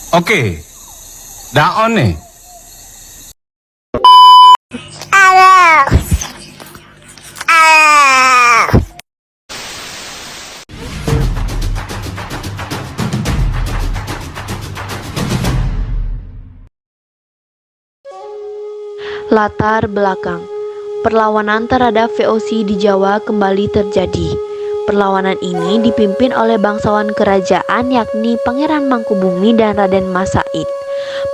Okey. Dah on ni. Latar belakang. Perlawanan terhadap VOC di Jawa kembali terjadi. Perlawanan ini dipimpin oleh bangsawan kerajaan yakni Pangeran Mangkubumi dan Raden Mas Said.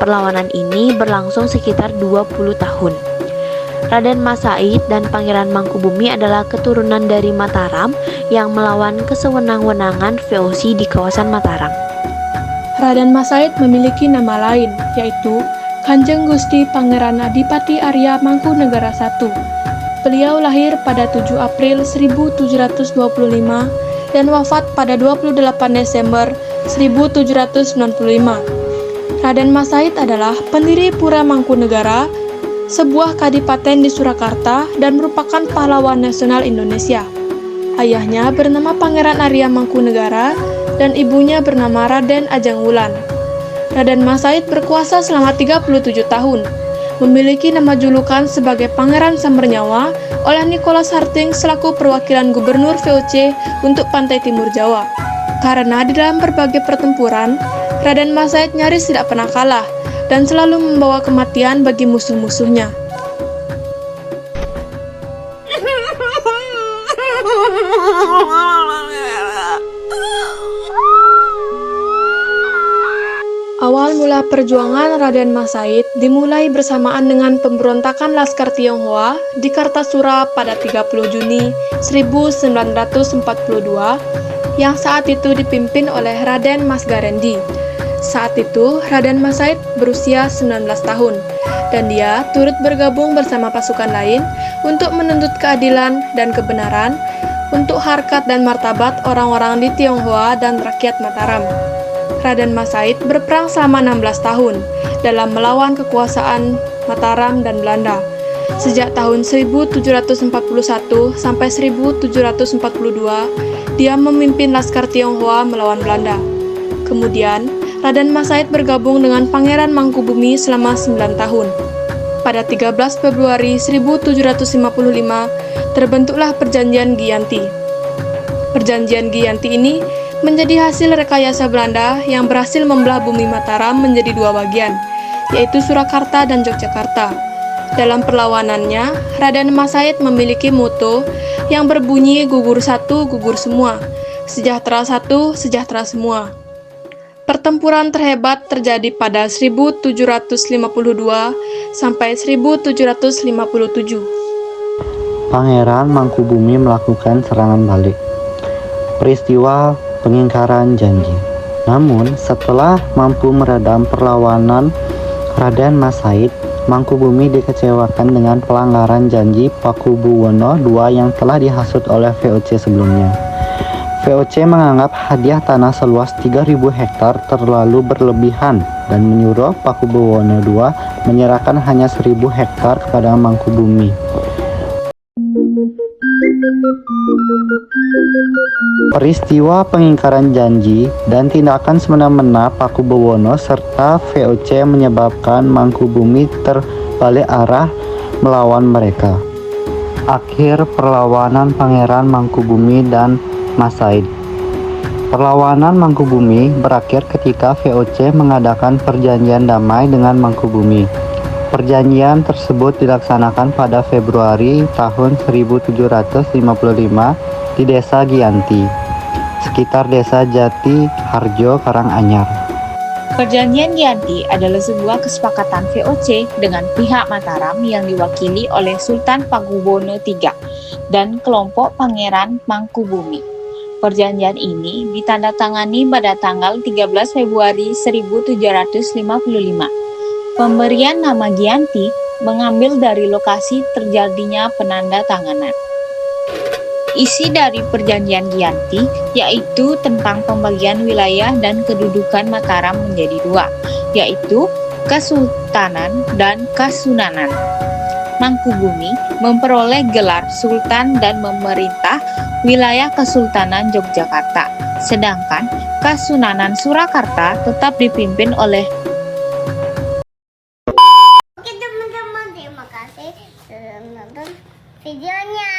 Perlawanan ini berlangsung sekitar 20 tahun. Raden Mas Said dan Pangeran Mangkubumi adalah keturunan dari Mataram yang melawan kesewenang-wenangan VOC di kawasan Mataram. Raden Mas Said memiliki nama lain, yaitu Kanjeng Gusti Pangeran Adipati Arya Mangkunegara I. Beliau lahir pada 7 April 1725 dan wafat pada 28 Desember 1795. Raden Mas Said adalah pendiri Pura Mangkunegara, sebuah kadipaten di Surakarta dan merupakan pahlawan nasional Indonesia. Ayahnya bernama Pangeran Arya Mangkunegara dan ibunya bernama Raden Ajeng Wulan. Raden Mas Said berkuasa selama 37 tahun, memiliki nama julukan sebagai Pangeran Sambernyawa oleh Nicholas Harting selaku perwakilan Gubernur VOC untuk Pantai Timur Jawa. Karena di dalam berbagai pertempuran, Raden Mas Said nyaris tidak pernah kalah dan selalu membawa kematian bagi musuh-musuhnya. Awal mula perjuangan Raden Mas Said dimulai bersamaan dengan pemberontakan Laskar Tionghoa di Kartasura pada 30 Juni 1942 yang saat itu dipimpin oleh Raden Mas Garendi. Saat itu Raden Mas Said berusia 19 tahun dan dia turut bergabung bersama pasukan lain untuk menuntut keadilan dan kebenaran untuk harkat dan martabat orang-orang di Tionghoa dan rakyat Mataram. Raden Mas Said berperang selama 16 tahun dalam melawan kekuasaan Mataram dan Belanda. Sejak tahun 1741 sampai 1742, dia memimpin Laskar Tionghoa melawan Belanda. Kemudian, Raden Mas Said bergabung dengan Pangeran Mangkubumi selama 9 tahun. Pada 13 Februari 1755, terbentuklah Perjanjian Giyanti. Perjanjian Giyanti ini menjadi hasil rekayasa Belanda yang berhasil membelah bumi Mataram menjadi dua bagian, yaitu Surakarta dan Yogyakarta. Dalam perlawanannya, Raden Mas Said memiliki moto yang berbunyi gugur satu, gugur semua, sejahtera satu, sejahtera semua. Pertempuran terhebat terjadi pada 1752 sampai 1757. Pangeran Mangkubumi melakukan serangan balik. Peristiwa pengingkaran janji. Namun, setelah mampu meredam perlawanan Raden Mas Said, Mangkubumi dikecewakan dengan pelanggaran janji Pakubuwono II yang telah dihasut oleh VOC sebelumnya. VOC menganggap hadiah tanah seluas 3.000 hektar terlalu berlebihan dan menyuruh Pakubuwono II menyerahkan hanya 1.000 hektar kepada Mangkubumi. Peristiwa pengingkaran janji dan tindakan semena-mena Pakubuwono serta VOC menyebabkan Mangkubumi terbalik arah melawan mereka. Akhir perlawanan Pangeran Mangkubumi dan Mas Said. Perlawanan Mangkubumi berakhir ketika VOC mengadakan perjanjian damai dengan Mangkubumi. Perjanjian tersebut dilaksanakan pada Februari tahun 1755 di Desa Giyanti, sekitar Desa Jati Harjo, Karanganyar. Perjanjian Giyanti adalah sebuah kesepakatan VOC dengan pihak Mataram yang diwakili oleh Sultan Pakubuwono III dan kelompok Pangeran Mangkubumi. Perjanjian ini ditandatangani pada tanggal 13 Februari 1755. Pemberian nama Giyanti mengambil dari lokasi terjadinya penandatanganan. Isi dari perjanjian Giyanti yaitu tentang pembagian wilayah dan kedudukan Mataram menjadi dua, yaitu Kesultanan dan Kasunanan. Mangkubumi memperoleh gelar Sultan dan memerintah wilayah Kesultanan Yogyakarta, sedangkan Kasunanan Surakarta tetap dipimpin oleh Oke teman-teman, terima kasih sudah menonton videonya.